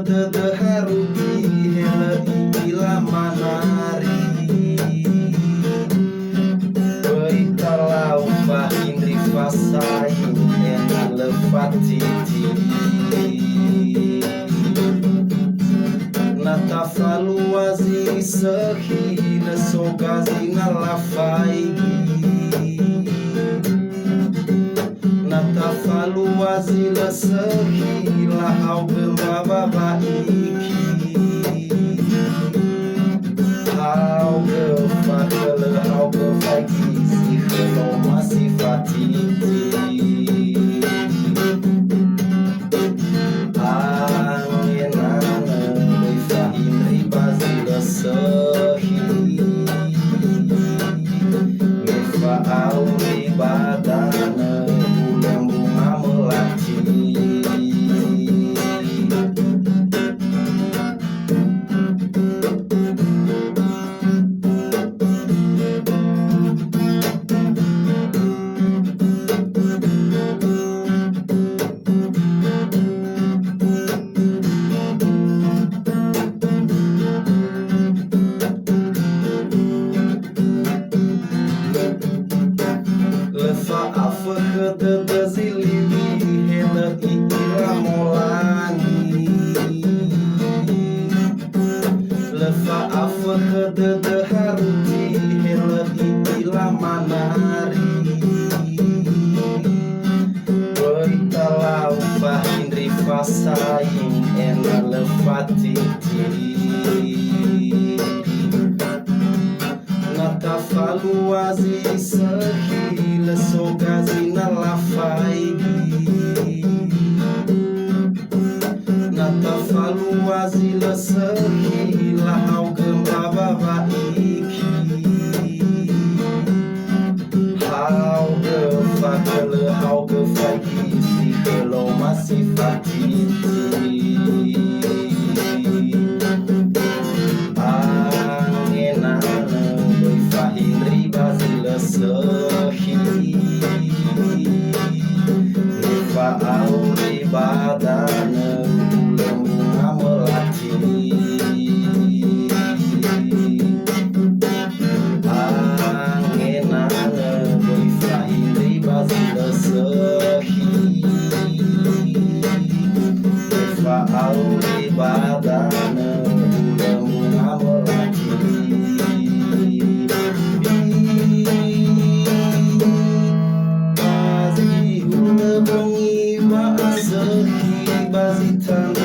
teu hele ila manari berita laupa indri fasai ena lefatiti natafalu wazi sehina sogazi nalafai natafalu wazi la sehila hau gembaba iki hau gefakele hau gefaki si helo masih fatiti auri badana bulan bunga melati lefa afakada baziliwi hele ila molani lefa afakada haruti hele ila manari berita laupa indri fasain ena lefatiti natafalu wazi sehila sogazi nalafai natafalu wazi la sehila hau gembaba iki hau gefakele hau gefaki si helo masih fatiti lefa auri badana bulan bunga melati angenana lefa indri bazila sehi lefa auri badana bulan bunga melati bengi wa sehi bazitan